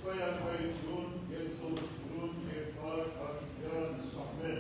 Սիկոյակայություն և ծովություն և պարս հատիկյազ նշաններ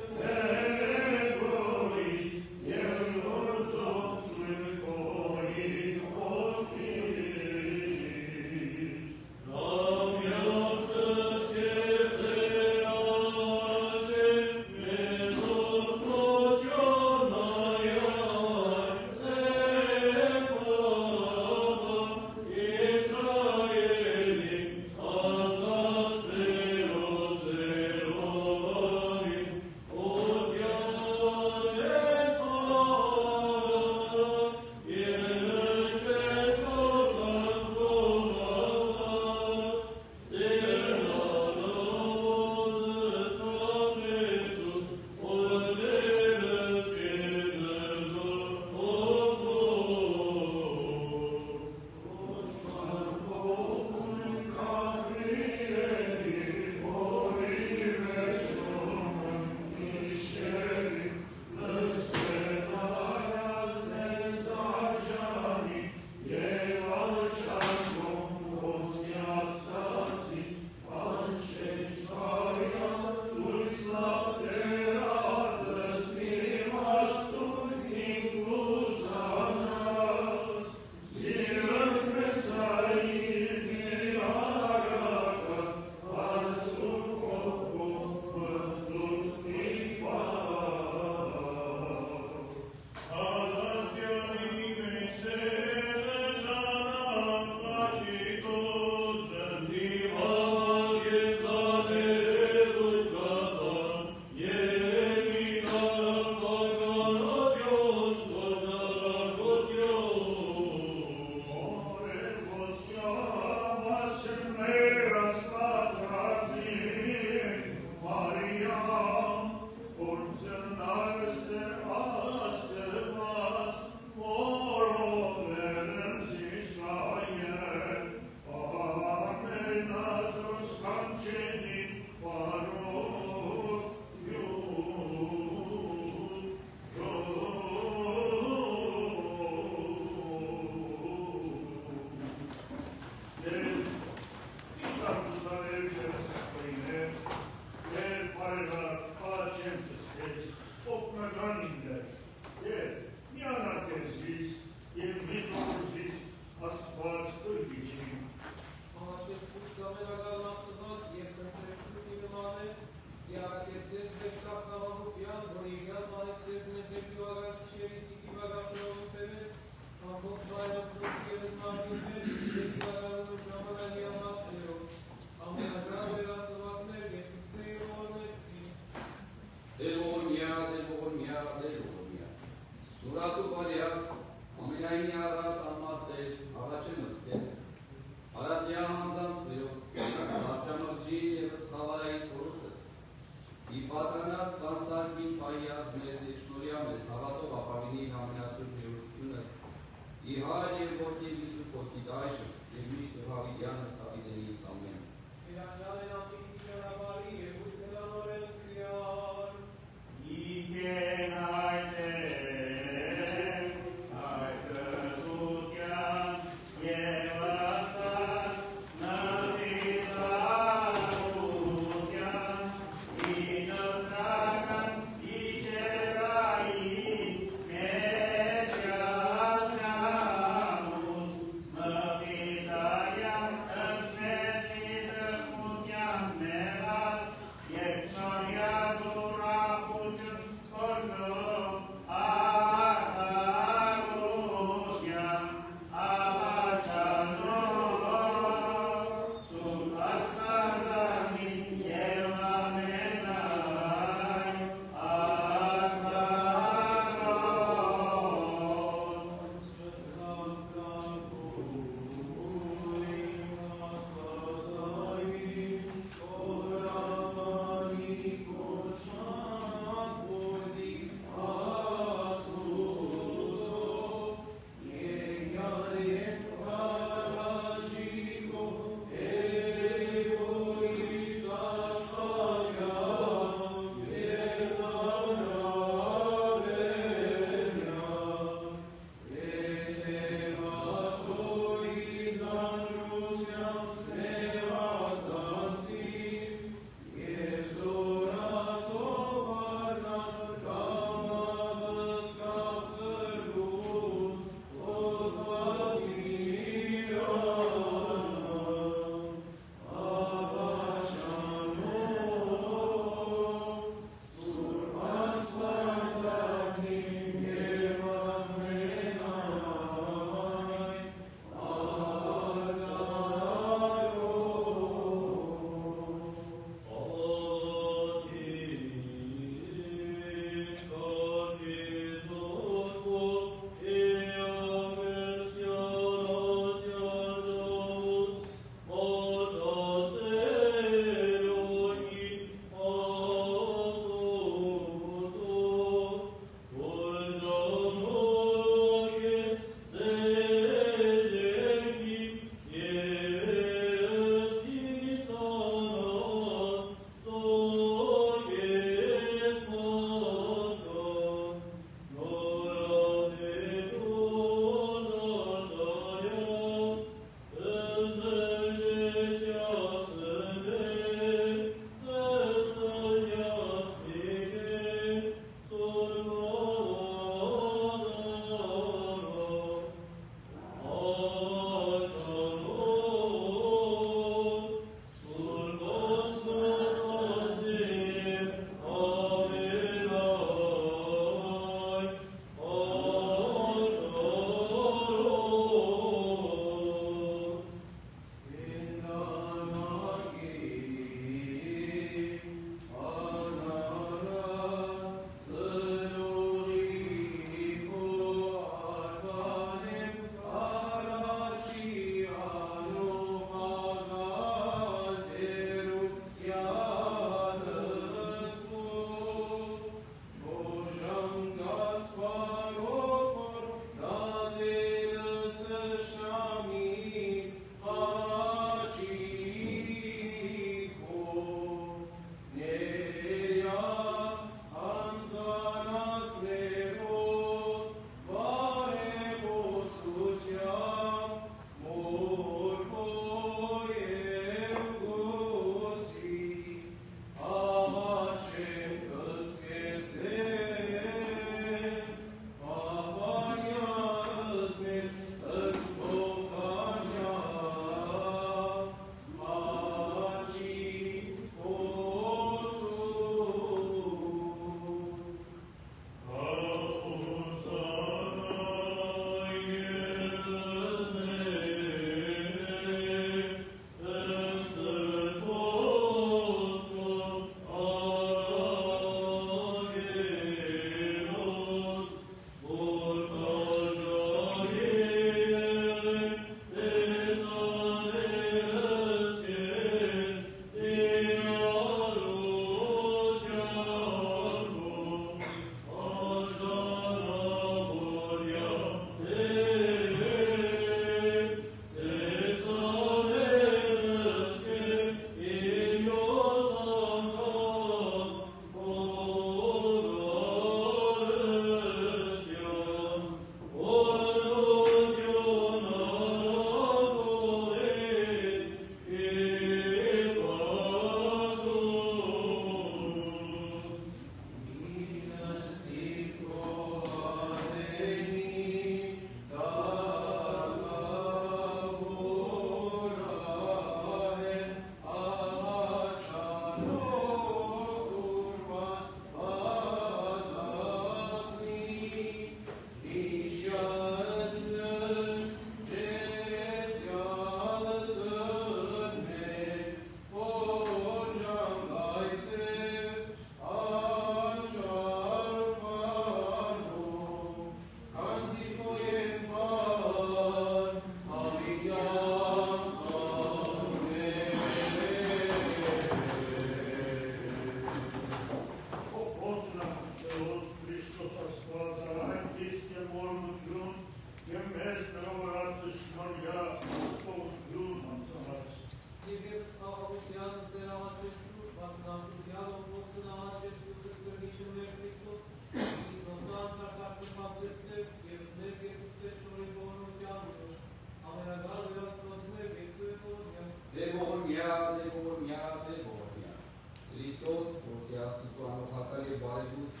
Քրիստոս, որդի Աստծո անողակալ եւ բարեգութ,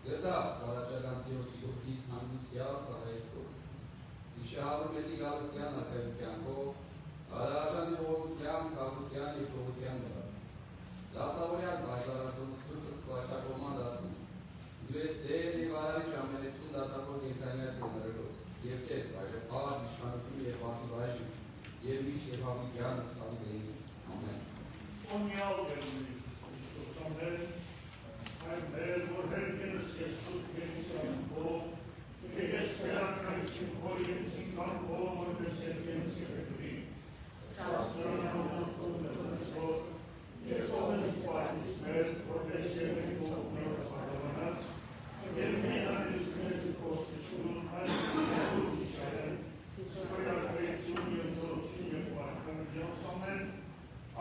գտա առաջական Տեոքիս հանդիցյալ ծառայեցոց։ Իշահարում էսի գալստյան արկայության կող, արարաժանի ողորության, կավության եւ փողության դրած։ Դասավորյան բայկարացում սուրտս կլաչակորման դասում։ Դու ես Տեր եւ արարիչ ամենեցուն դատավոր կենդանյաց ներերոց։ Եվ քեզ այլեպար իշխանություն եւ պատիվ եւ միշտ եւ հավիտյանս հավիտենից։ Ամեն։ Օնյալ գերմի Քրիստոս ամեն, այլ մեր որ հերկենս ես սուտ գենիցան բող, ես սերակայություն հորինցին կան բող, որպես հերկենս կրկրի, սասրան աստուն լծոր, և ողնից պահնից մեր, որպես եղերի բողներ վարվանած, և մենանից մեզ կոստիչուն, այլ մենանուց իշխայեն, սպրյակայություն և զորություն և պարքանության ամեն,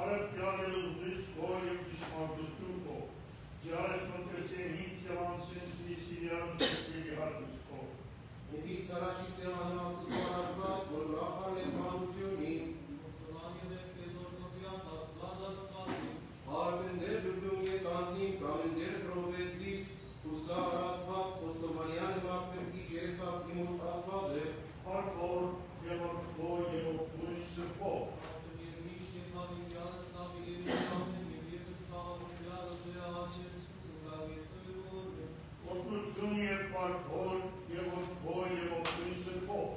Արաբյան ելուզդից որ և դիշմարդություն կող, ձյարետ մնկրսենից և անսենց իսիրյան սուպերի հատուս կող։ Եդից առաջի սեղանը աստուծան ասված, որ լախան ես մանությունին, Արմեններ դուդում ես անձին, կամեններ պրովեսիս, ուսար ասված, ոստովանյանը մակմերքիչ ես ասիմուտ ասված է, Արքոր և արկոր և ոգույն սրպող, Որդություն և պարքոր և որդքոր և որդքույն սրպող,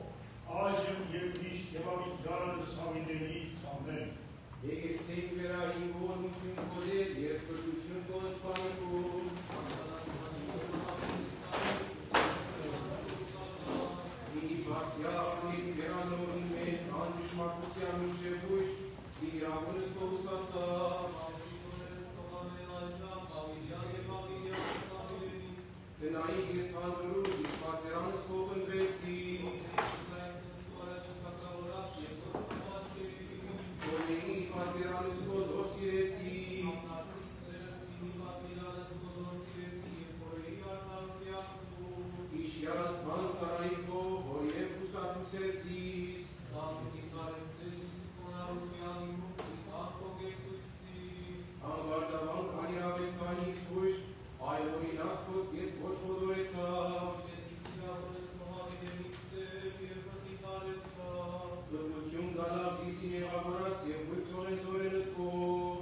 այժմ և միշտ և ավիդյալս հավիտենից ամեն։ Եկես սեյք վերահին ողորմություն կոդել և կրդություն կոսպանիկում, Իդի բացյալ և վերանորին մեզ անջշմարտության մինչև ուշ, սիրավունս կողուսացա, Տնային ես հանդրում, իսկ պատվերանս կողնվեսի, Որնեի պատվերանս կոզոր սիրեսի, Իշյաս բան սարայի կող, որ և կուսացուցեցիս, Անվարտավան կանիրավեսանից խույշ, այլ որինած կոս ես ոչ ոտորեցա, Կրդություն գալավ զիսին եղավորած և բույք թողեն զորենս կող,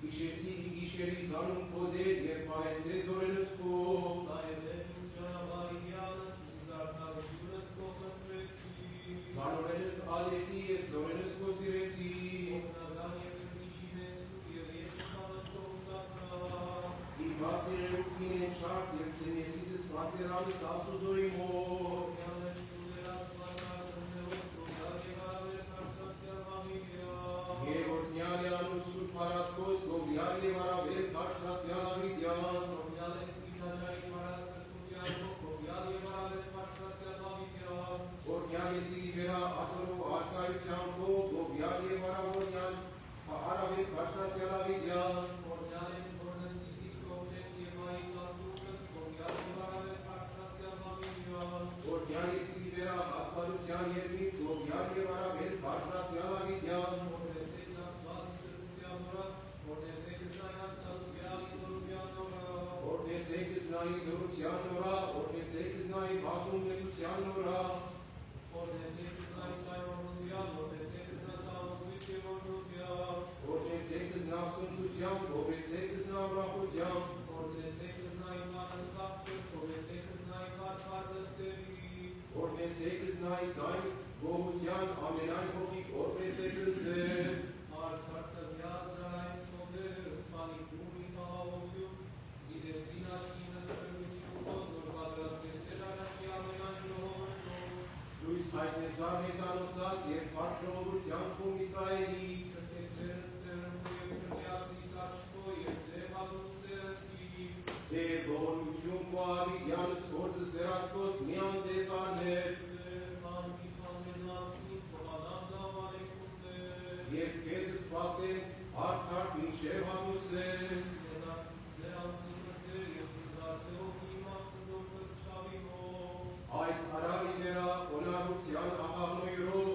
Իշեցի իգիշերի զանում կոդեր և պահեցե զորենս կող, Զանորենս ալեցի և զորենս կոսիրեցի, Իմ բասիրելուքին են շարդ և ծնեցիսս պատվերանս աստուզորի մոր, Եվ որդնյալյան ու սուր պարացկոս, գովյալ և արավեր կարսրացյան ավիդյան, Որդնյալ եսի վերա ատորու արկայության կող, գովյալ և արավորնյալ, արավեր կարսրացյան ավիդյան, Որդնյալ եսի վերա աստարության երմից, գովյալ և արավեր կարսրացյան ավիդյան, Օրդեսեքս նայի զորության նորա, Օրդեսեքս նայի բազում նեսության նորա, Օրդեսեքս նավսունցության, Ովեսեքս նավրախության, Օրդեսեքս նայի զայն, գողության, ամենայն հոգիկ, Օրդեսեքս դեր, Լույս հայտնեսար հետանոսած և պարկ ժողովության խում Իսրայելից, Դեր ողորմություն կո ավիդյանս գործը սերացկոս միան տեսարներ, Եվ քեզ սպասեն հարդ մինչև հատուսես, Այս արավի վերա, կոնարության աղաղնոյրով,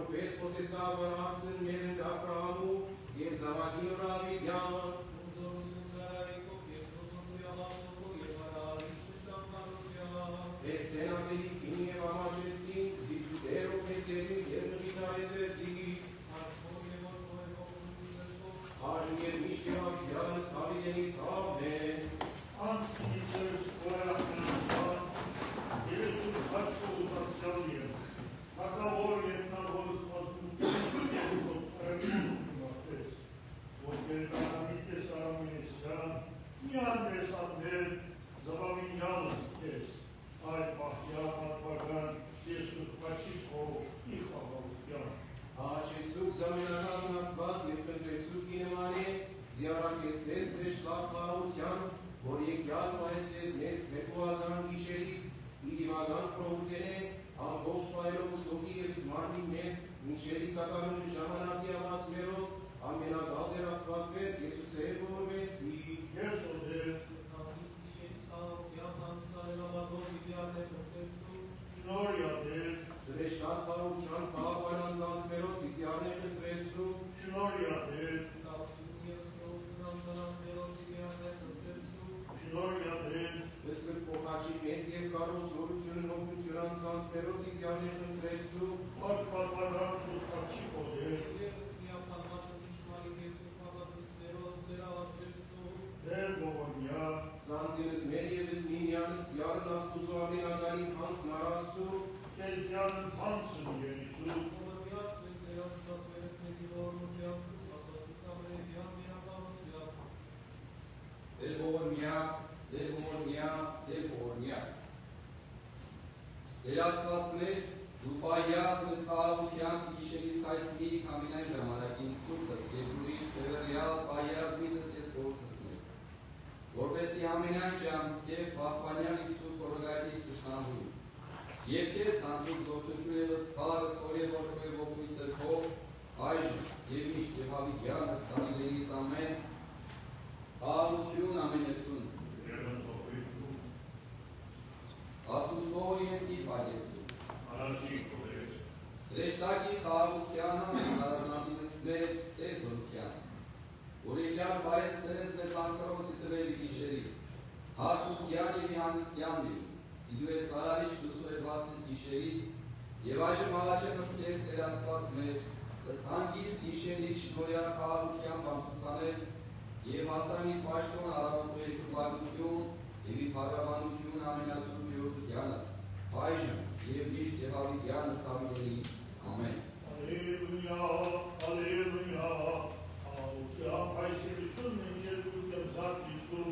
որպես խոսեսավար ասն մերն Աբրահամու և զավակին Ռավիդյան, Ես սենատերի կին և ամաչեցին, զիպուտերով մեծերին և նղիտարեցեցիս, Աժն և միշտ և Աբիդյանս հավիդենից ամեն, Անսկիցս օրախնանչան, Եվեսու հաչկո ուզացյալ եմ, հակավոր և նարհորս մասնություն և պրեմիուսում ատես, որ գերկանամիտ ես արամինեսյան, միան ես անդեր, զավավին յալս կես, այդ պահյա պատվագան ես ու պաչիկո իխ աղավության։ Աչեսուկ զամենաժատն ասված և կնտրեսուկ կինեման է, զիարակեսես վեշտլավ խարության, որ եկյալ պայսես մեզ մետուական գիշերիս, իդիվական պրովութեն է, ամբողջ պայրով ուսողի և զմարմին մեր, մինչերի կատարում ժամանակի ամաց մերոց, ամենագալ դեր ասված վեր, Եսուսեր որվեցի։ Ես ոդեր, շնորյա դեր, Սրեշտատ խարության պահապան անձանց մերոց, իդիան է խնդրեսու, շնորյա դեր, շնորյա դեր, Սրբ փոխաչի մեծ և կարող զորությունն օգնություն անձանց մերոց, իդիան է խնդրեսու, այդ պատվագան սուտ պաչիկո դեր, դեր ողորմյա, Սանձինս մեր եվս միմյանս դյարն աստուզո ամենագարին հանց նարաստու, կելտյան հանցն երիցու, Del ողորմյա, del ողորմյա, del ողորմյա։ Դեր աստվածներ, դու պայյած նսահավության գիշերիս հայսմի ամենայն ժամանակին սուրտս և դուրի տևերյալ պայյազմիտս ես որտսներ, որպեսի ամենայն ժամ և պահպանյան իպսուր կորոգայթիս տշնամույն, և կեզ հանցուկ զորտություն եվս պարս օրև որքով ողույց սրքով, այժմ և միշտ և հավիդյանս հավիդենից ամեն, Ալություն ամենեսուն, աստուծոր և իր բաջեսուն, Ռեշտակի խաղաղության հանց հարազնատինս մեր տեր զորության, որ եկյալ բայս ծերես մեզ անկրովսի տվելի գիշերի, հարկության և իհանստյանն իդու ես հարարիչ լուսու էրվաստից գիշերի, և այժմ աղաչենս կես տեր աստված մեր, ըստանգիս գիշերի շնորյա խաղաղության բանցուցանել, և հասանի պաշտոն առավոտու երկուբագություն և իպարաբանություն ամենասուրբ յորդությանը, այժմ և միշտ և հավիդյանս հավիդենից, ամեն։ Ալելույա, ալելույա, աղության պայսելություն մինչեզուկ և զատիցու,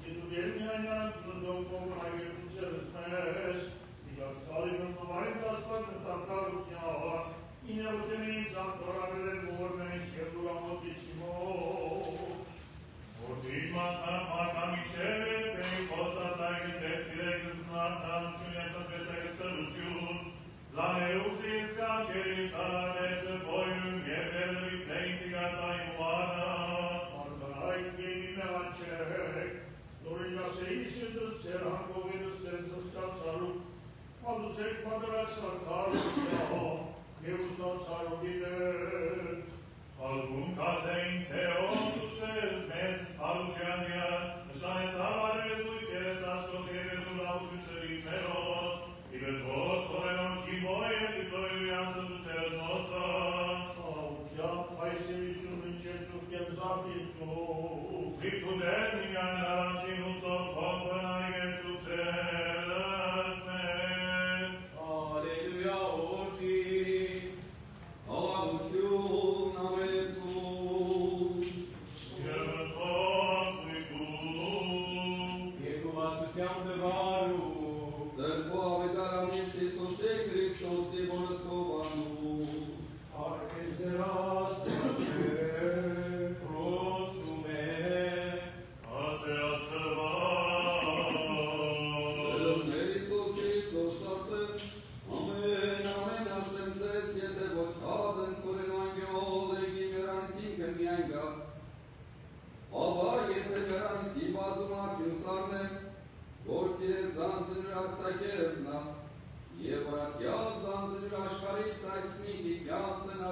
և դերմյանյան զոզոկով հայերուցերս մեզ, միակ տալինում նվայդ ասպատ նտակարության, ինևութենից անկորարել են մորմենից և դուրամոտից իմոց, Որտին մասնամ արկամիչև է, պեի խոստասայգին տեսիրեք զնարդանություն և տնտեսեք սրություն, զաներուք ես կանչերի սարարնեսը պոյնում և վերնվից էին սիգարտայի մուարնա, Արգարայք գեյնի մեղանչեք, նորիջասեիս ետս սեր հանգովերս տեր զրճացարուկ, մալուսեք պատրացար կարության, և ուզացարուկին էր, Ազգում կասեին, թե ոնցուցել մեզ պարուչյանյա, նշանեցավ արվեզույց երես ասկոտ և եդուրավություն սրից մերոց, իգրտոց խորենոն կիբոյ և զիտոյրույան սրտուցերս նոսա, աղության պայսելություն մինչեզուկ և զատիցու, Զիպու դեր միայն առանցին ուսով կողբնայ գեցուցերս մեզ, Ալելույա, օրդի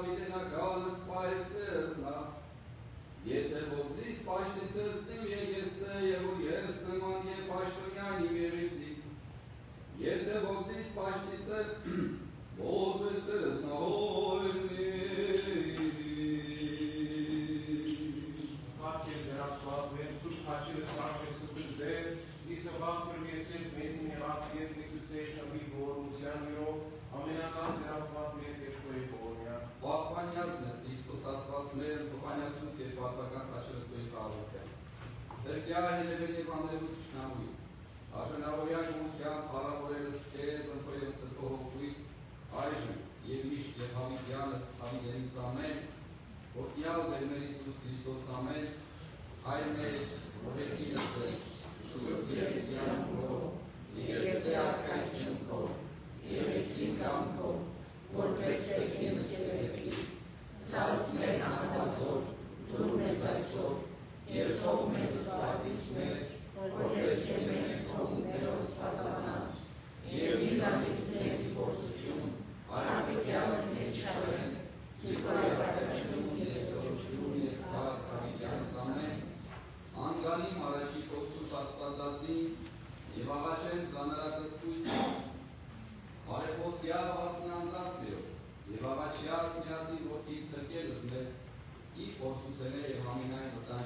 Դավիդենական սպայսերնա, եթե ոգզիս պաշտիցս իմ եգեսը և որ ես նման և պաշտոնյան իմ երիցիկ, եթե ոգզիս պաշտիցը որվեսերս նահորնի, Հաչեր դրասված վեր, սուր հաչերը սարժեր սուր ձեր, իսովակ պրգեսես մեզ մեղած ետ Հիսուսե շնորհի գոհորության յուրով, ամենական դրասված մեր Քրիստոսի գոհորմյա։ Պահպանյազն ես Քրիստոս աստված մեր պահպանյազում կեր պատվական հաչերը քույր խաղոքյան։ Դրկյա հելևեն և աներու թշնամուի, աշնավորյա գունքյան հարավորելս կեզ ընթոյևս սրկողոքույ, այժմ և միշտ և հավիտյանս հավիտյանից ամեն, Ոտյալ դերմեր Իսուս Քրիստոս ամեն, այր մեր ողերկինս ես, սուրտ երեսյան քո, երեսե արկայչն քո, երեսին կամ քո, որպես եկինս երեկի, ցած մեր անհազոր, դուր մեզ այսօր, և թող մեզ պատից մեր, որպես և մեր թողներոս պատանած, և իրանից մեզ գործություն, արապիտյաց մեզ չարեն, Սիկայակայություն և զորություն և կարգ հավիտյանս ամեն, անգանիմ առաջի կոսուս աստվածածին և աղաչեն զանարակս կույսին, արեխոսյա վասնի անձած մերոս և աղաչյաս միացին որդիք տրկելս մեզ, իր կորսուցենե և համինայն վտան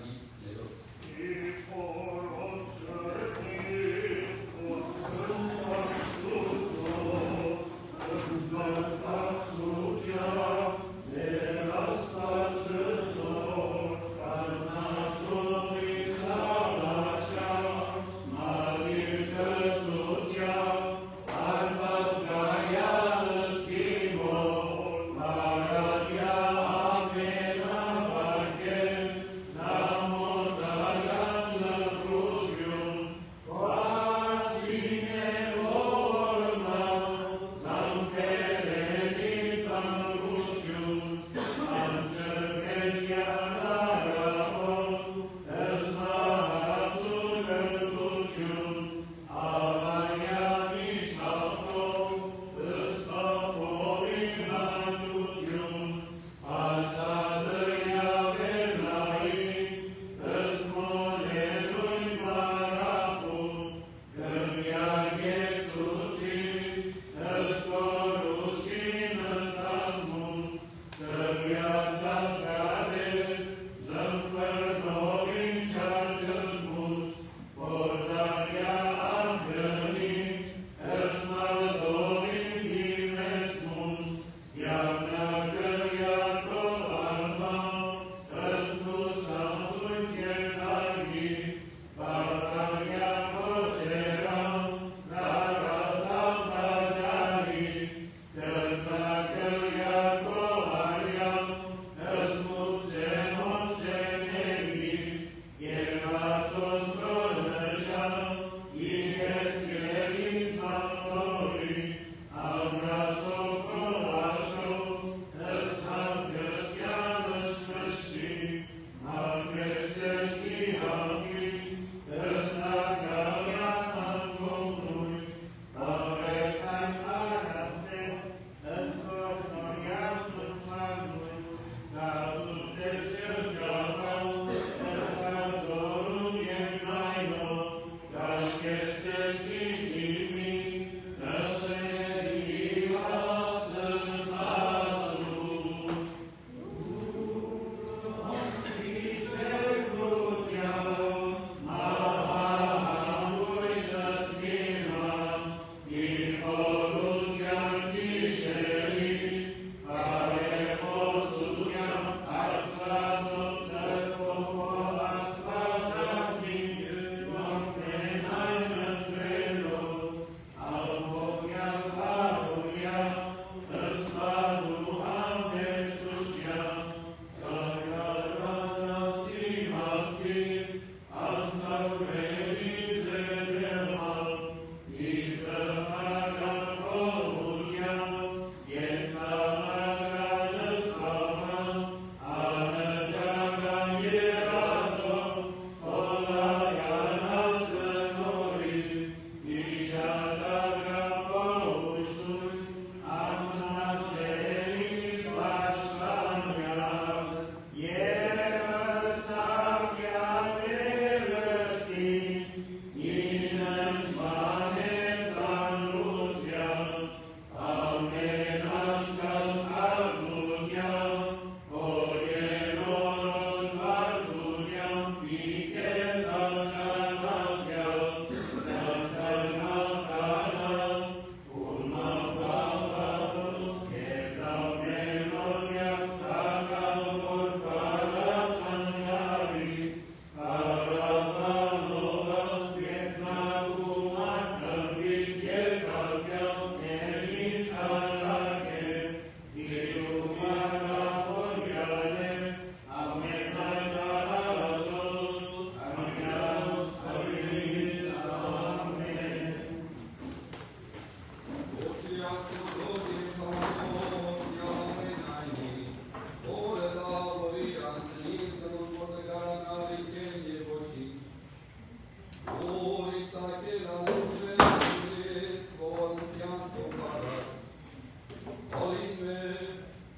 Հալինմե,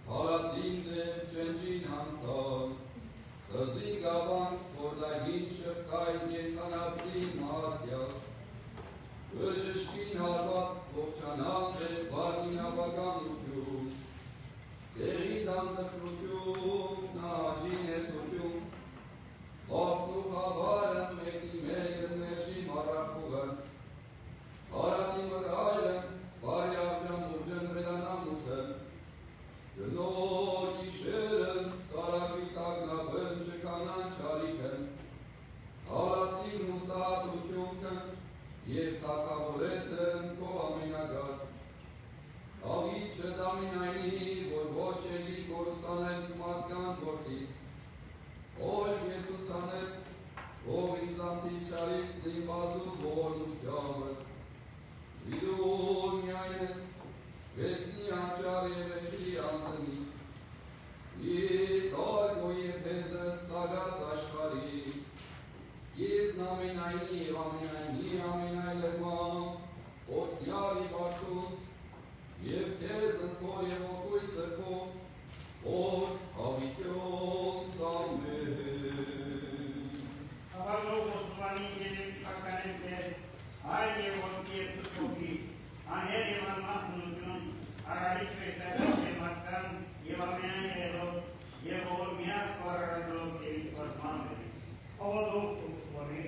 հալացին դեպ ճնջին հանցած, Հզին գավանք, որդագին շղկային ենքանասին մահացյալ, Բժշկին հարված ողջանան դեպ բարին ավագանություն, Դերի դանդխնություն, նահաջին էծություն, Վախն ու խավարն մեկնի մեկն ներշի մարախուղն, Հարատի մրայլն, սպարի աղջան ուրջն վերանամութն, Գնոր գիշերն, կարակի տագնաբն չկանան չալիքն, Հալացին ու սահատությունքն, և թակավորեցն քո ամենագար, Աղի չդամինայնի, որ ոչ էլի կորուսանել սմատկան որդիս, Ով Եսուս անել, ով ինձանտի չարիս նիմազու ողորմությանը, Իրուն միայն ես, վեկնի անճար և վեկնի անձնի, Դարգո և հեզս ծագած աշխարի, Սկիրն ամենայնի և ամենայլման, Օտնյարի բարձուս, և քեզ ընթոր և ոգույցը քո, Օր հավիկյոն սամեն։ Հավալով ոստվանի երևակարենտեր, այլ և ոտի և տկոքի, աներ և անմահնություն, արարիչ վետարիչ և մատկան, և ամենայն երելով, և ողորմյակ պարարելով և պասմաններից։ Հավալով ոստվանի,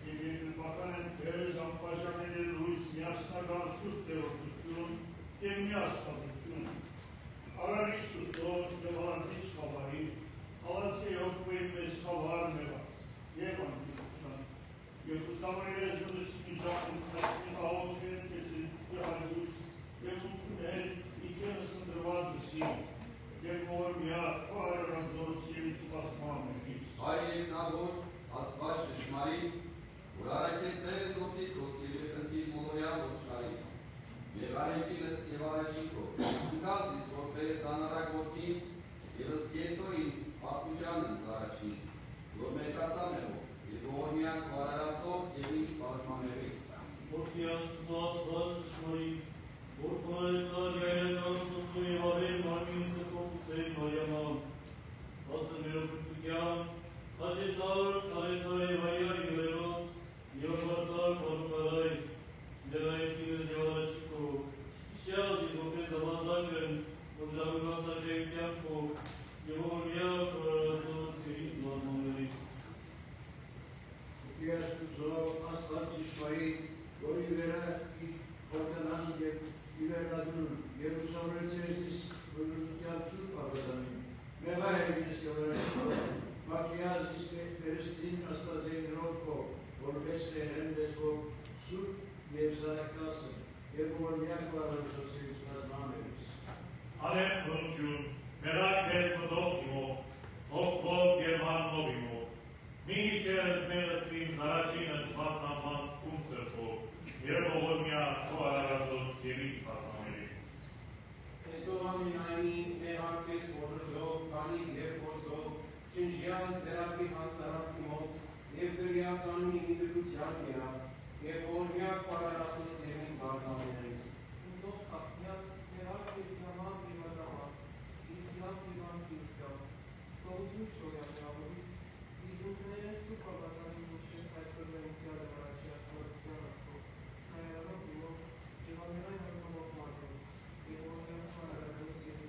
և երևակարենտեր, ամպաշաները լույս միասնական սուրտ դեղորդություն և միասպատություն, արարիչ տուսոտ և հալացիչ խավարի, հալացի հոգվին մեզ խավար մեղած, և անքինության, և ուսամարի ես բնսկի ժախուս մասնի աղոքեն կեսի հաջուս, և ուկուներ իքենս ընդրված դսին, և ողորմյակ պարարազոց և իծպասմաններից։ Այ երկնավոր, աստված ճշմարիտ, որ արակեցես օթիկոս և եխնդիր մոլորյալ ոչխարի, Մեղահեկինս և առաջիկով, ինքաս իս որպես անարակ որդին, և ըսկեցո ինձ պատմուջանն առաջին, որ մերկացա մեղով, և ողորմյակ պարարացոց և ինձ պասմաներից։ Որդի աստուծո աստված ճշմարիտ, որ խոնարեց արյայական ծոցու և արել մարմինի սրտով ուսել մարյաման, ասը մերոպրտության, հաշեցար, կարեցար և հայար յուրերոց, և բարձար բարուկարայ, Մեղահեկինս և առաջիկով, Իշյազ և որպես ավազակն, որ ժառուգասակային կյանքով, և ողորմյակ պարարացոց և ինձ պասմաներից։ Որդի աստուծո աստված ճշմարիտ, որ իվերը օրգանան և իվերնadun, և ուսամրեցես իս բնության ծուրպ աղդանին, Մեղահեկինս և առաջիկով, Մակիազ իս պերստին աստվածային ռոքով, որպես տերենდეს որ սուրպ և զարակասը, և ողորմյակ պարարացոց և ինձ պասմաներից։ Ալեխ բնություն, մերակ ես մտով իմով, հոգվով և հաննով իմով, մի գիշերս մեղսին զարաչինս պասնաման ում սրտով, և ողորմյակ պարարացոց և ինձ պասմաներից։ Այսով ամենայնի մեղակ ես որդրզով, կանիվ և խորզով, Չնջյալ սերապի հանցարած իմոց, և գրյաս անունի իդրության միած, և ողորմյակ պարարացոց և ինձ պասմաներից։ Undot kapniac, merak et zaman bir adama, İhtilaf divan kirkam, soğutmuş o yaşamımız, İzmutlerin su kabazanın muşke saysırla ihtiyarı varaşı asmalıktan akko, Snayarım imo, Evangelay narkom okmadınız, Evangelay panaradınız yedi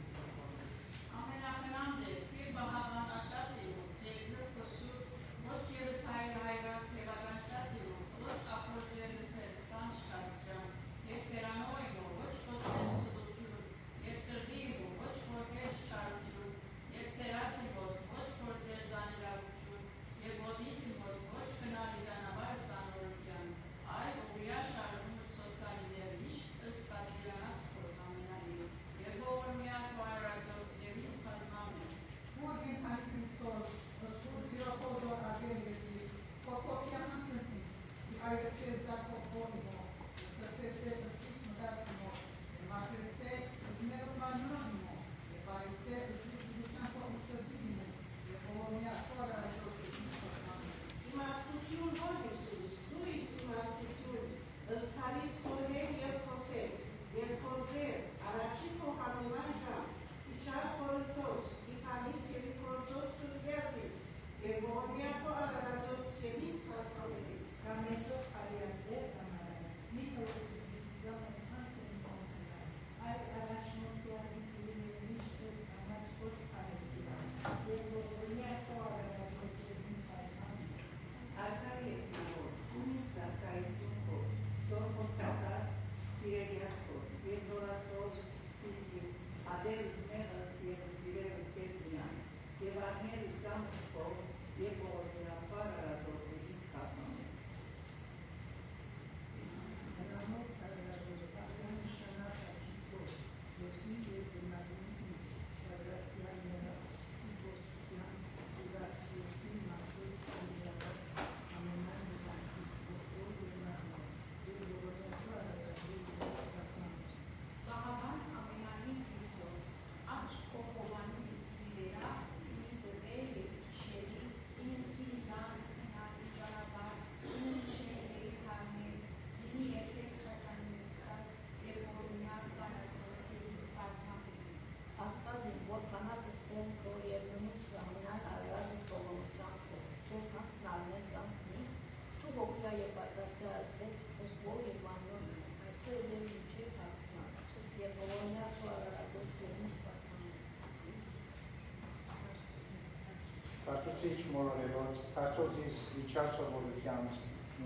Կարծուցիչ մորորելով, թաշոզիս իչար սովորության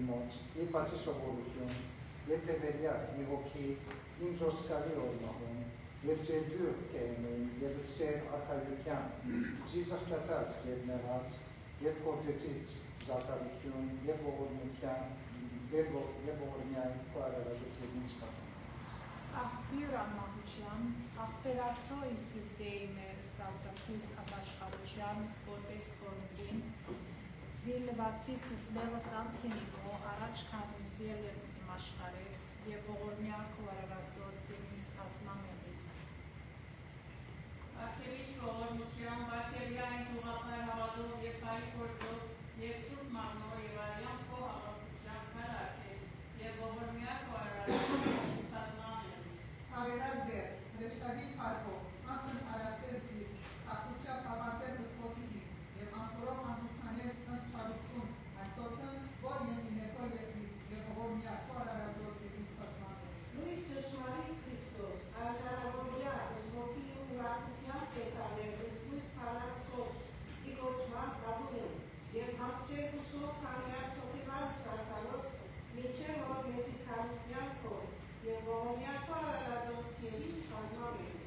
իմոց, իր բացի սովորություն, և տևերյա իհոգի իմ զոսկալի օրմահում, և ձեր դուր կենում, և սեր արկայության, զիզղճացած և նեղած, և կործեցից զատարություն, և ողորմյան կոարարաժություն ինձ կապում։ Աղբյուր ամահության, աղբերացո իսիվ դեյմեր սավտասույս ապաշխարության, որպես կորնգին, զիլվացիցս լևս անցինիմո, առաջ քանուց ելն մաշխարես, և ողորմյա կոարարածոց և ինձ կազմամելիս։ Արգևիչ ողորմության, Արգևյա այն թուղապար հավատով և բարի գործով, և սուրբ մաղնով և արյան քո հավատության քարարկես, և ողորմյա կոարարածոց և ինձ կազմամելիս։ Հավերալ դեր, հրեշտագի պարկով, անցն արասելսիս, աղուճա պավատել ըսպոտիկի, և անքորով անհուսանել ընթարություն, այսոցն, որ ենինետոլ և ողորմյա կոարարածոց և ինձ կազմամելիս։ Լույս ճշմարիտ Քրիստոս, արժանավորյա ըսվոքի ու ուրախության տեսանել ըսլույս փալածոց, իգոչման կաբուրում, և հապճեր ուսով քանյաց հոգևան սարկալոց, մինչև որ մեծի քարսյան քոր, և ողորմյա կոարարածոց և ինձ կազմամելիս։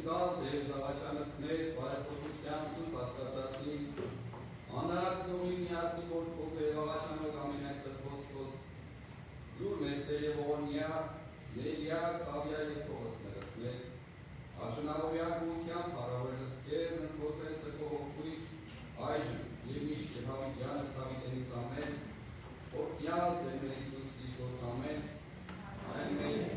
Ընկալ Տեր զավաճանս մեր բարեփոխության սուրբ աստվածածնի, անարածնողի միասնի որ փոքր զավաճանող ամենայն սրբոց, լուր մեզ Տեր և ողորմյա, ներյա, կավյա և փողս ներսներ, աշնավորյա գույթյան հարավորելս կեզ ընկոծել սրբո հոգույթ այժմ և միշտ և հավիտյանս հավիտենից ամեն, որդյալ Տեր մեր Իսուս Քրիստոս ամեն, ամեն,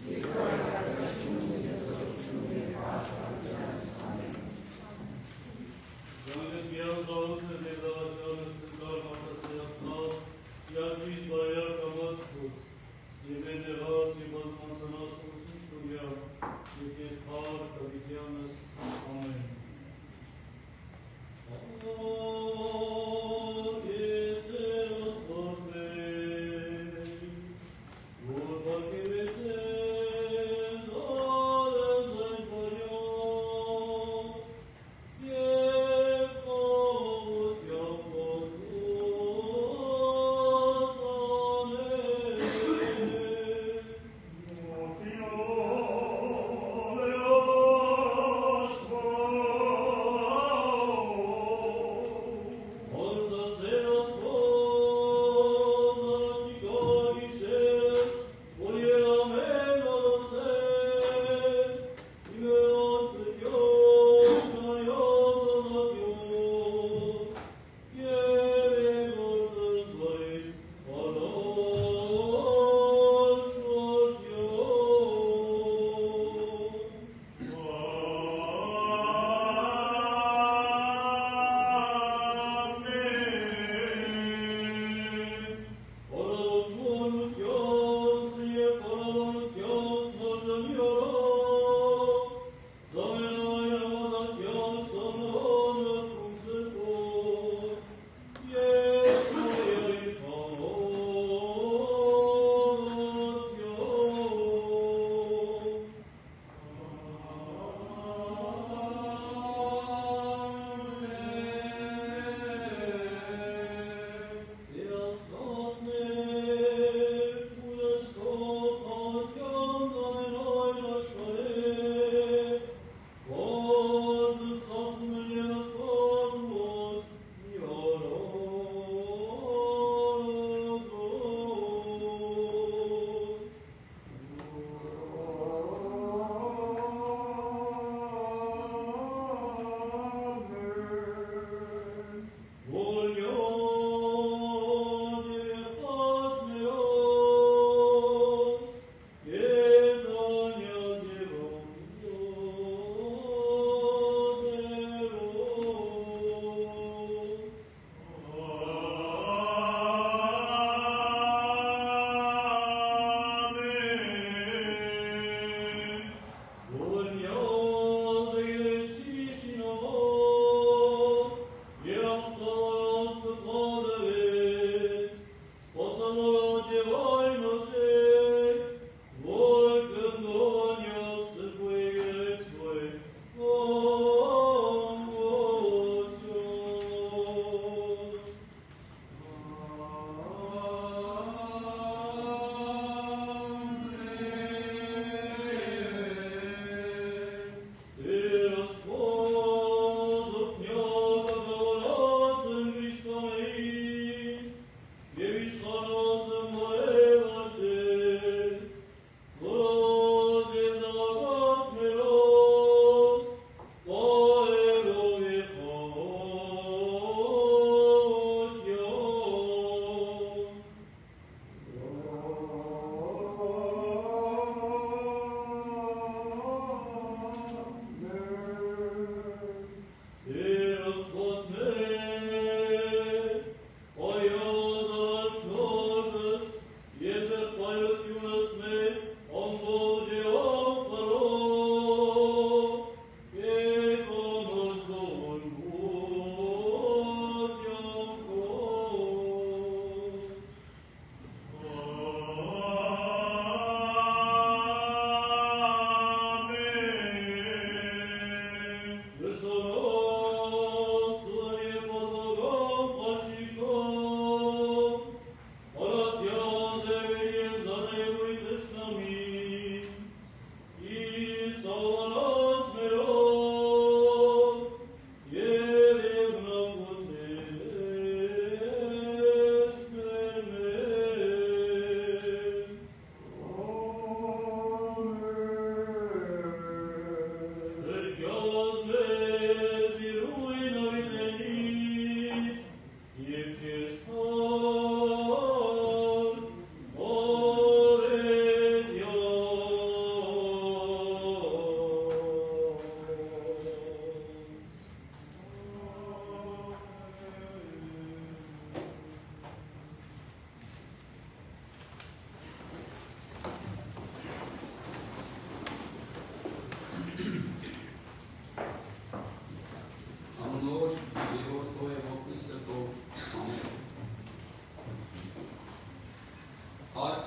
Zikra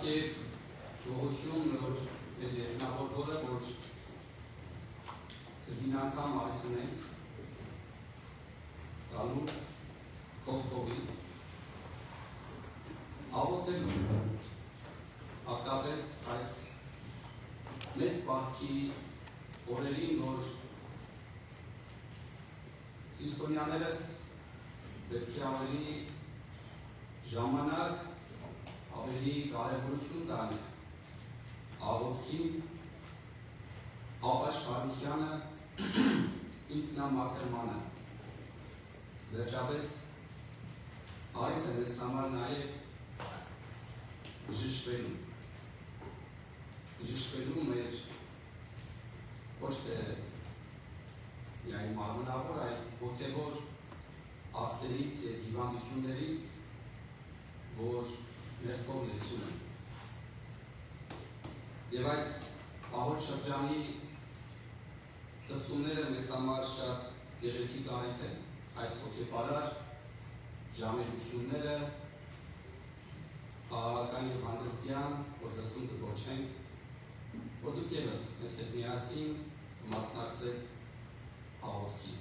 Ովքեր գողություն որ երկնավորորը որ կդին անգամ արիթունենք գալու կողքովի աղոթելու հատկապես այս մեծ պահքի օրերին, որ քրիստոնյաներս պետք է ավելի ժամանակ, ավելի կարևորություն տանք աղոթքին, ապաշխարությանը, ինքնամաքրմանը։ Վերջապես արիթ է մեզ համար նաև բժշկվելու մեր ոչ թե միայն մարմնավոր, այլ հոգևոր ախտերից և հիվանդություններից, որ մեղքով լեցուն են։ Եվ այս ահոտ շրջանի կստումները մեզ համար շատ գեղեցիկ արիթ են, այս հոգեպարար ժամերությունները խաղաղական և հանգստյան, որ կստում կգոչենք, որ դուք ևս մեզ հետ միասին մասնակցեք աղոթքի։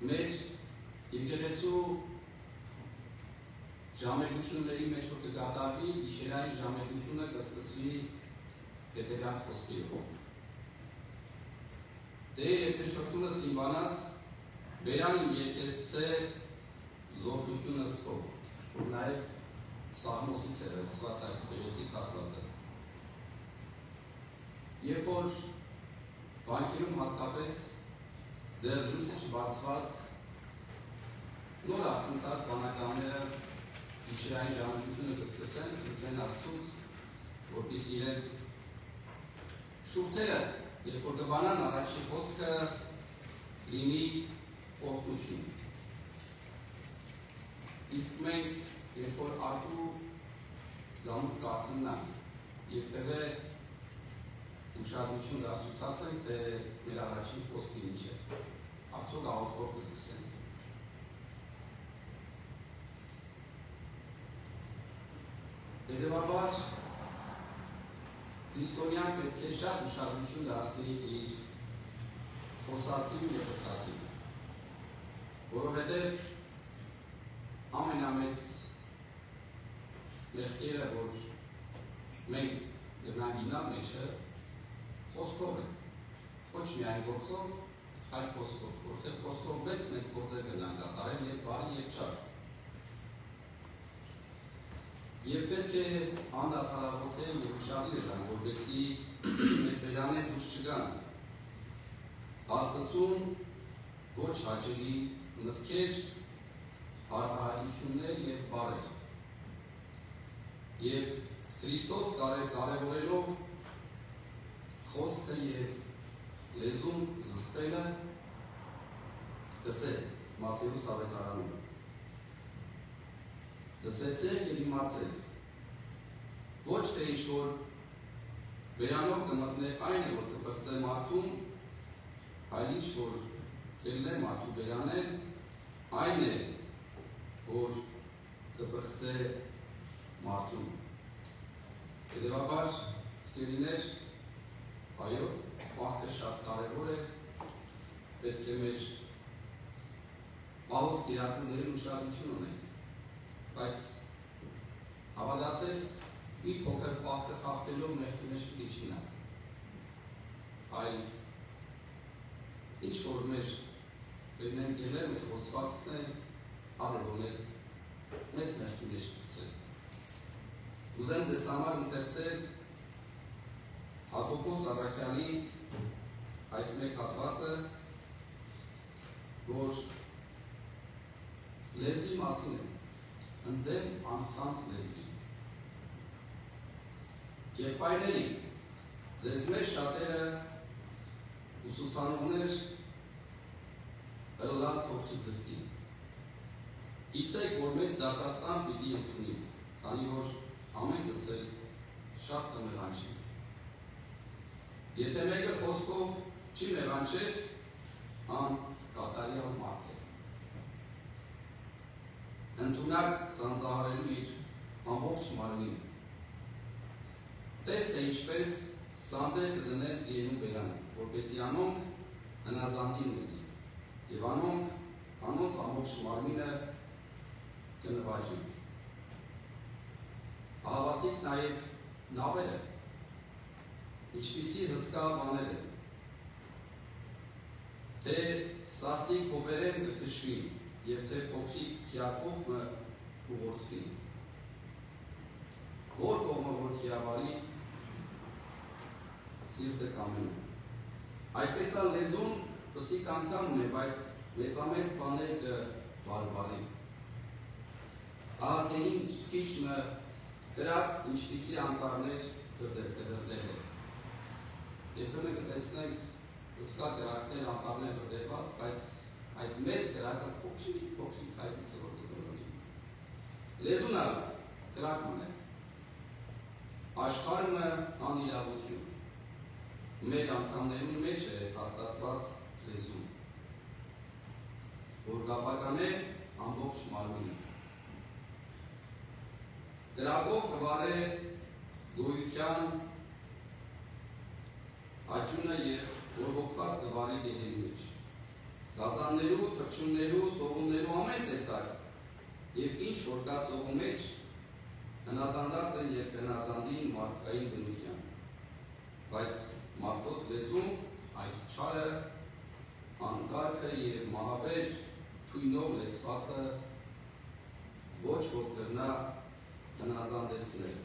Մեր եկեղեցու ժամերությունների մեջ որ կկատարվի, գիշերային ժամերությունը կսկսվի հետևյալ խոսքերով։ Տեր, եթե շրթունս իմ բանաս, բերան իմ երկեսցե զորդությունս քո, որ նաև Սաղմոսից է վերցված այս գեղեցիկ հատվածը։ Երբ որ վանքերում հատկապես դեռ լույսը չբացված նոր արթնցած վանականները գիշերային ժամերությունը կսկսեն, խնդրեն Աստծուց, որպեսզի իրենց շուրթերը, երբ որ կբանան առաջի խոսքը լինի օրհնություն։ Իսկ մենք, երբ որ արտու գամուտ կարդնանք և տևե ուշադրություն դարձուցացենք, թե մեր առաջին խոսքին ինչ է, արդյոք աղոթքով կսկսենք։ Հետևաբար, քրիստոնյան պետք է շատ ուշադրություն դարձնի իր խոսածին և ըստացին, որովհետև ամենամեծ մեղքերը, որ մենք գնանք գինալ մեջը, խոսքով է, ոչ միայն գործով, այլ խոսքով, որտեղ խոսքով մեծ մեծ գործեր գնանք կատարել և բարի և չար։ Եվ պետք է անդադարաբոթել և ուշադիր ելան, որպեսզի մեր բերաններ դուրս չգան Աստծուն ոչ հաճելի մտքեր, արտահայտություններ և բարեր։ Եվ Քրիստոս կարևորելով խոսքը և լեզուն զսպելը կսե Մատթեոս ավետարանում։ Լսեցեք և իմացեք, ոչ թե ինչ-որ բերանով կմտնեք այն է, որ կպրծե մարդում, այլ ինչ-որ կելնե մարդու բերանել, այն է, որ կպրծե մարդում։ Հետևաբար, սիրելիներ, այո, պահքը շատ կարևոր է, պետք է մեր աղոց կիրակումներին ուշադրություն ունենք, բայց հավատացեք, մի փոքր պահքը խախտելով մեղքի մեջ պիտի չգնանք, այլ ինչ որ մեր բերնենք ելել, մեր խոսվածքն է, ավելի մեզ մեղքի մեջ կգցել։ Ուզեմ ձեզ համար ընթերցել Հակոբոս Առաքյալի այս մեկ հատվածը, որ լեզվի մասին է, ընդդեմ անսանց լեզվի։ Եղբայրների, ձեզ մեջ շատերը ուսուցանողներ ըլլալ թող չձգտի։ Գիտեք, որ մեծ դատաստան պիտի ընդունի, քանի որ ամենքս էլ շատ կմեղանչենք։ Եթե մեկը խոսքով չի մեղանչեր, ան կատարյալ մարդ է։ ընդունակ սանձահարելու իր ամբողջ մարմինը։ Տեստ է ինչպես սանձեր կդնեն ձիերու բերանը, որպեսզի անոնք հնազանդին մեզի, եւ անոնց ամբողջ մարմինը կնվաճեն։ Ահավասիկ նաեւ նավերը, ինչպիսի հսկա բաներ են, թե սաստիկ հովերեն կքշվին եւ թե փոքրիկ թիակով կը ուղղորդվին։ Որ կողմը որ թիավարի սիրտը կամենում։ Այդպես է լեզուն պստի կանտան ունի, բայց մեծամեծ բաներ կը բարբարի։ Ահա թե ինչ քիչը գրակ ինչպիսի անտառներ կդրդել է։ Երբեմն կտեսնենք հսկա գրակներ անտառներ դրդված, բայց այդ մեծ գրակը փոքրիկ քայլից որ կգտնվի։ Լեզուն ալ գրակն է։ Աշխարհը անիրավություն։ Մեր անդամներուն մեջ է հաստատված լեզուն, որ կապական է ամբողջ մարմինը։ Գրակով կվարե գոյության աճունը եւ բորբոքված կվարի գեհերի մեջ։ Գազաններու, թռչուններու, սողուններու ամեն տեսակ եւ ինչ որ կա ծողու մեջ հնազանդած են եւ կնազանդին մարդկային բնության։ Բայց մարդոց լեզուն այդ չարը, անկարգը եւ մահաբեր թույնով լեցվածը ոչ որ կրնա հնազանդեցնել։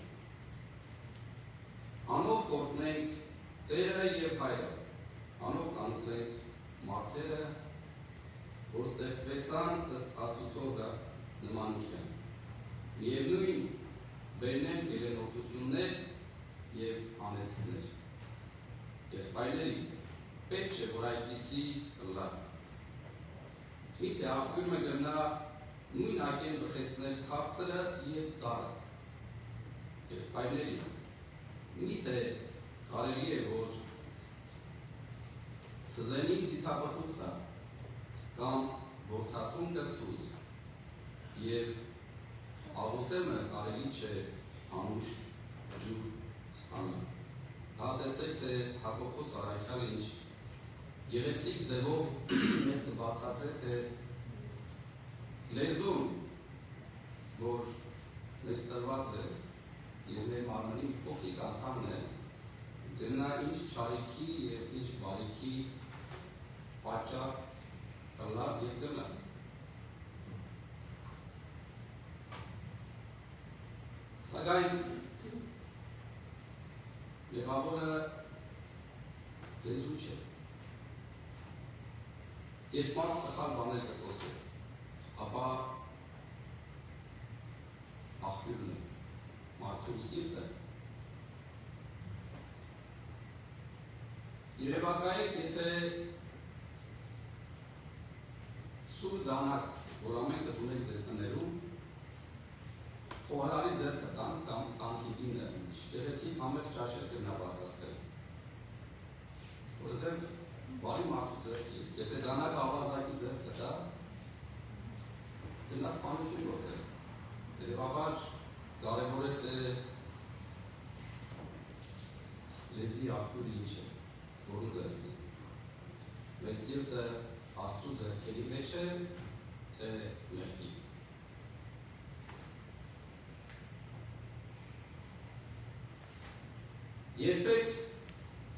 Անով կորտնենք Տերը եւ Հայրը, անով կանցենք մարդերը, որ ստեղծվեցան ըստ Աստծո նմանության։ Միևնույն բերնենք երենօգնություններ եւ անեցքներ։ Եղբայրների պետք չէ որ այդպիսի կլա։ Միթե աղբյուրը կրնա նույն ակեն բխեցնել քաղցրը եւ դարը։ Եղբայրների միթե կարելի է որ թզենին ցիտապտուղ տա կամ որդաթուն կրթուզ եւ աղոտեմը կարելի չէ անուշ ջուր ստանալ։ Հա տեսեք թե Հակոբոս Արաքյալը ինչ գեղեցիկ ձևով մեզ կբացատրե թե լեզուն, որ մեզ տրված է եւ մեր մարմնի փոքրիկ անդամն է, գնա ինչ չարիքի եւ ինչ բարիքի պատճառ կլա եւ կլա։ Սակայն մեղավորը լեզու չէ։ Երբ մարդ սխալ բաներ կխոսի, ապա աղբյուրն է, մարդու սիրտը։ Երևակայեք, եթե սուր դանակ, որ ամենքը դունեք ձեր տներում, խոհարարի ձեր կտան կամ տանտիկինը շտեղեցի համեղ ճաշեր կրնա պատրաստել։ Որովհետև բարի մարդու ձեռքից, եթե դանակ ավազակի ձեռք կտա, կրնա սպանություն գործել։ Երևաբար կարևոր է թե լեզի աղբյուրը ինչ է, որու ձեռքի։ Մեր սիրտը Աստծու ձեռքերի մեջ է, թե մեղքի։ Երբեք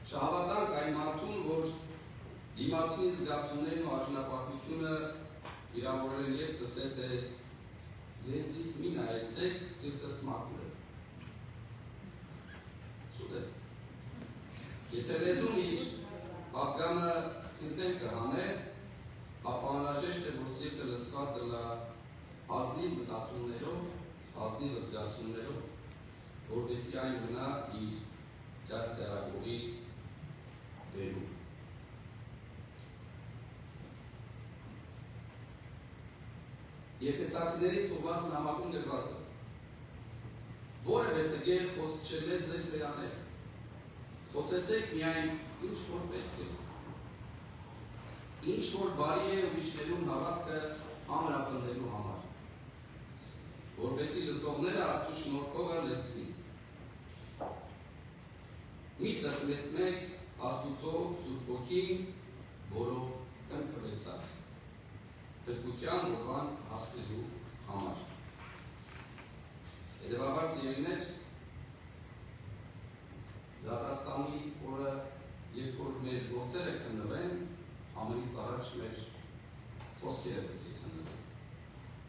չհավատանք այն մարդուն, որ դիմացին զգացումներն ու արժանապատվությունը վիրավորել են եւ կսել թե լեզվիս մի նայեցեք, սիրտս մաքուր է։ Սուտ է։ Եթե լեզուն իր պատգամը սիրտեն կհանե, ապա անհրաժեշտ է, որ սիրտը լցված է ազնիվ մտածումներով, ազնիվ զգացումներով, որպեսզի այն մնա իր դաստիարակողի դերում։ Եփեսացիների սուղված նամակում գրված է. որևէ տգեղ խոսք չելեք ձեր դրաներ, խոսեցեք միայն ինչ որ պետք է, ինչ որ բարի է ուրիշներուն հավատքը ամրապնդելու համար, որպեսզի լսողները Աստծո շնորհքով լցվի։ Մի տրտմեցնեք Աստուծո Սուրբ Ոգին, որով կնքվեցաք փրկության օրվան հասնելու համար։ Հետևաբար սիրելիներ, դատաստանի օրը, երբ որ մեր գործերը քննվեն, ամենից առաջ մեր խոսքերը պետք է քննվեն։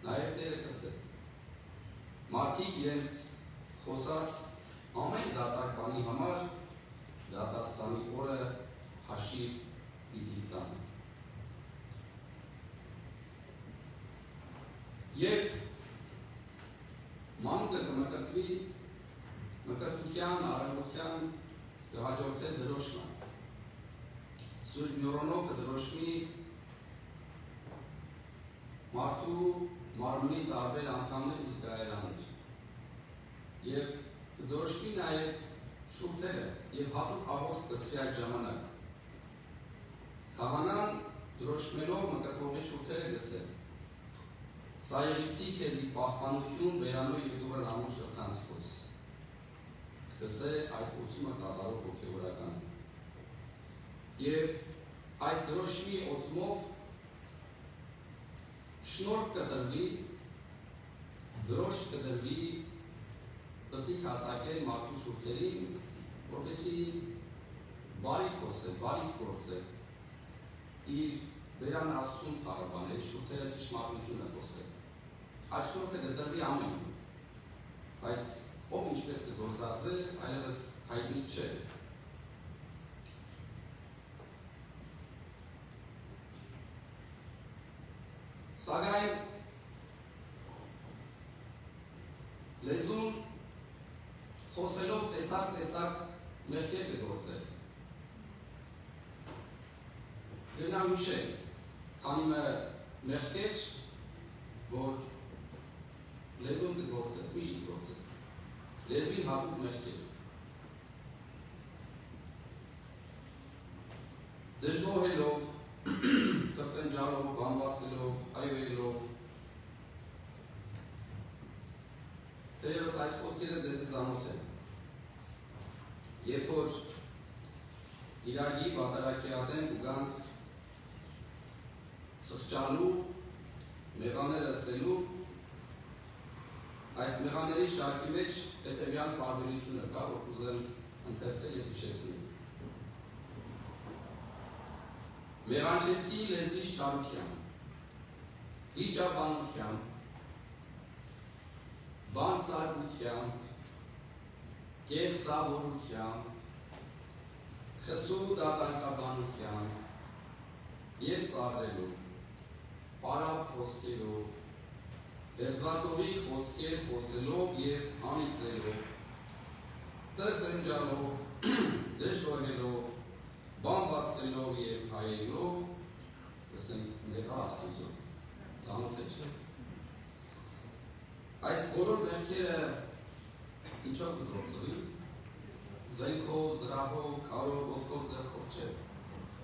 Նաև Տերը կասել, մարդիկ իրենց խոսած ամեն դատարկ բանի համար դատաստանի օրը հաշիվ պիտի տան։ Երբ մանուկը կմկրտվի, մկրտության, արարողության կհաջորդել դրոշմը։ Սուրբ Մյորոնով կդրոշմի մարդու մարմնի տարբեր անդամներ ու զգայարաններ։ Եվ կդրոշմի նաև շուրթերը և հատուկ աղոթք կսվի այդ ժամանակ։ Քահանան դրոշմելով մկրտվողի շուրթերը գսել։ Սա եղիցի քեզի պահպանություն, բերանու և դուրը նամու շրտանցքոս։ Գսե այդ ոցումը կատարող հոգևորական։ Եվ այս դրոշմի ոցմով շնորհք կտրվի, դրոշ կտրվի ըստիկ հասակել մարդու շուրթերին, որպեսզի բարի խոսել, բարի գործել, իր բերանը Աստծուն փառաբանել, շուրթերը ճշմարտությունը խոսել։ Այդ շնորհքը կտրվի ամենին, բայց ով ինչպես կգործածե, այլևս հայտնի չէ։ Սակայն լեզուն խոսելով տեսակ մեղքեր կգործել։ Գնա հիշել, քանի մեղքեր, որ լեզուն կգործել, միշտ կգործել։ Լեզվին հատուկ մեղքեր։ Դժգոհելով, տրտնջալով, բանվասելով, հայվելով, թերևս այս խոսքերը ձեզ ծանոթ են։ Երբ որ Իրաքի բادرակի ադեն ու գանք սխճալու, մեղաները ասելու, այս մեղաների շարքի մեջ հետևյալ պարբերությունը կա, որ կուզեմ ընթերցել և հիշեցնել։ Մեղանչեցի լեզվիս չարության, վիճաբանության, բանսարկության, կեղծավորության, խսու դատարկաբանության և ծառելով, պարապ խոսքերով, վերզվածողի խոսքեր խոսելով և անիծելով, տրտնջալով, դժգոհելով, բանվասելով և հայելով, ասենք մեղա Աստուծոց, ծանոթ է չէ։ Այս բոլոր մեղքերը ինչով կգործվի, զենքով, զրահով, քարով, ոտքով, ձեռքով չէ,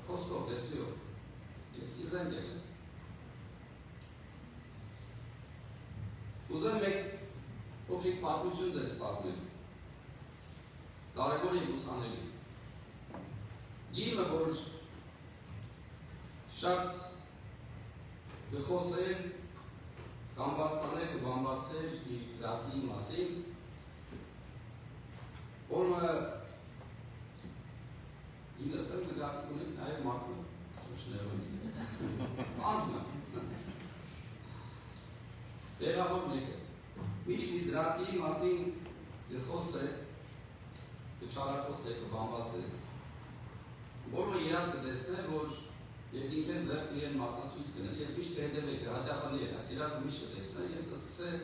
խոսքով, լեզվիով և սիրտեն եղել։ Ուզեմ մեկ փոքրիկ պատմություն ձեզ պատմել, կարևոր և ուսանելի։ Գիրը, որ շատ կխոսել կամ բաստանել ու բամբասել իր դրասի մասին, որը ինգլսերեն նկատի ունենք նաև մարդում, անձնը։ Տեղավոր մեկը, միշտ իր դրասի մասին կխոսել, կչարախոսել, կբամբասել, որը իրաց կտեսնել, որ և ինքեն ձեռք իրեն մատնացույց կնել, և միշտ կհետև է կհատյապաներ, այս իրացը միշտ կտեսնել և կսկսել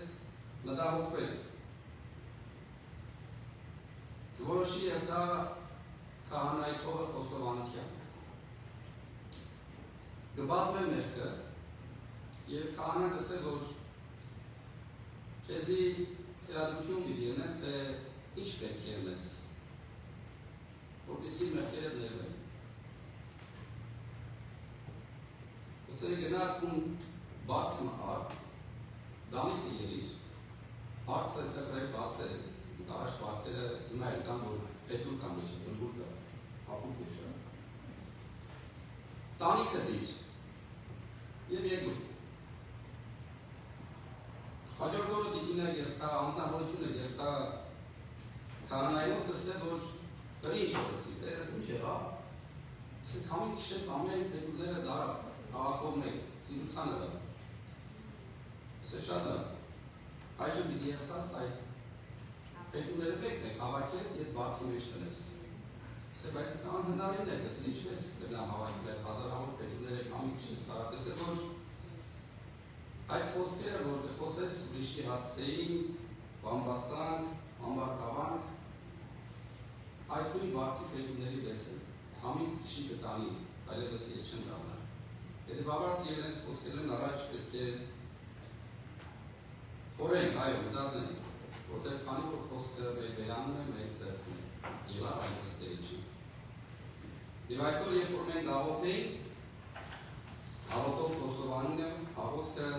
մտահոգվել։ Կորոշի երթա քահանայի կողը խոստովանության։ Կբատմե մեղքը և քահանան կսել, որ քեզի թերադրություն պիտի ունեմ, թե ինչ պետք է ունես, որպեսզի մեղքերը ներվեն։ Կսել գնա տուն բարձ մահար, դանիքը երիր հարցը կտրել բացել, առաջ բացելը հիմա էլ կան, որ պետուր կամ ոչ ընգուր կա, հապուկ է շատ։ Տանիքը դիր և երկուր։ Հաջորդ օրը դիգինը գերտա, անձնավորությունը գերտա քահանայով կսե, որ բրի ինչ որսի, ինչ եղավ, սե քամին քիշեց ամեն պետուրները դարավ, աղախով մեկ, ծիրուցանը դա։ Սե շատ դա, այժմ դիգի եղտաս այդ պետուրները վեք մեկ հավաքես և բացի մեջ տնես։ Սե բայց անհնարին է, կսել ինչպես կնամ հավաքել այդ հազարավոր պետուրները քամին քիշեց դարավ, կսե որ այդ խոսքերը, որ կխոսես ուրիշի հասցեին, բամբաստանք, ամբարկավանք, այս նույն բացի պետուրների վեսել, քամին քիշի կտանի, այլևս ետ չեն դառնա։ Հետևաբար սիրել ենք խոսքերն առաջ պետք է խորենք, այո, մտածենք, որտեղ քանի որ խոսքը մեր բերանն է, մեր ձեռքն է, եւ այդպես տերի չի։ Եվ այսօր երբ որ մենք աղոթ էինք, աղոթով խոստովանում եմ, աղոթքը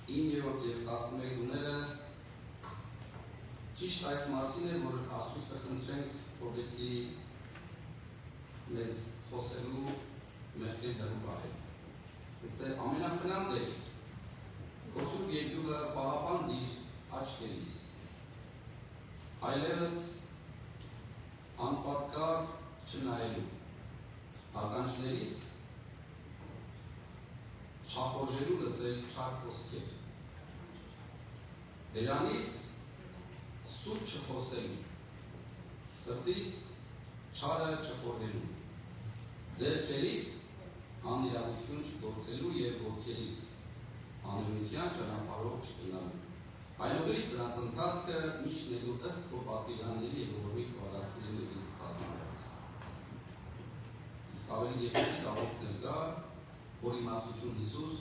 9-րդ և 11 ուները ճիշտ այս մասին է, որ Աստծուց կխնդրենք, որպեսզի մեզ խոսելու մեղքեր հեռու պահել։ Այստեղ ամենախնամդ է, քո սուրբ երկյուղը պահապանդիր աչքերիս, այլևս անպատկար չնայելու, ականջներիս չախորժելու լսել չար խոսքեր, դրանից սուտ չխոսելու, սրտիս չարը չխորհելու, ձեռքերիս անիրավություն չգործելու և ոտքերիս անօրինության ճանապարհով չգնալու։ Այնուհետև սրանց ընթացքը միշտ նելու ըստ քո պատվիրանների և ողորմի քո առաստիների ինձ բազմավորես։ Իսկ ավելի եկեղեցի աղոթքներ կա, որ իմաստություն Հիսուս,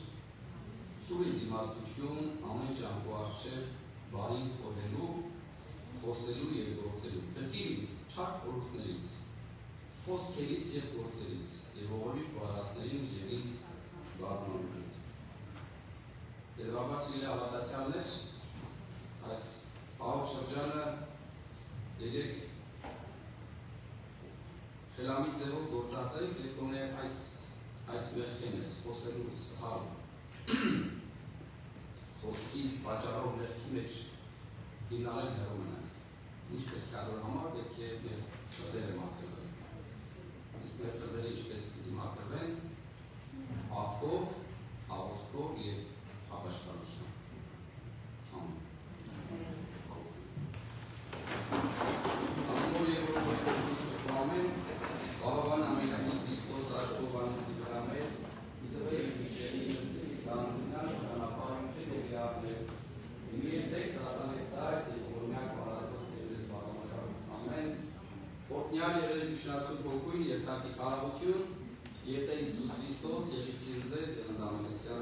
սուր ինձ իմաստություն ամեն ժամ քո առջև բարին խորհելու, խոսելու և գործելու, փրկիր ինձ չար խորհուրդներից, խոսքերից և գործերից, և ողորմի քո առաստներին և ինձ բազմավորես։ Հետևաբար սիրելի հավատացյալներ, այս պահով շրջանը եկեք խելամիտ ձևով գործածենք և գոնե այս մեղքեն ես, խոսելու սխալ խոսքի պատճառով մեղքի մեջ հիմնարել հեռու մնանք։ Ինչ պետք է ador համար, պետք է մեր սրտերը մաքրվեն։ Իսկ մեր սրտերը ինչպես մաքրվեն, աղոթքով, աղոթքով և ապաշխարությամբ։ Ամեն։ Ամոր և ամեն, Աղավան ամենային Քրիստոս աշխովանից իվրամեր, իդրել իշերի զանունան ճանապարհ չդերյավներ, իմի տեքստ ասանեցայս և օրնյակ բարածոց եզես բարամաշարից ամեն, ոտնյալ եղել միշնացու փոքույն և թակի խաղաղություն, և Տեր Հիսուս Քրիստոս եղիցին ձեզ և ընդամենեսյան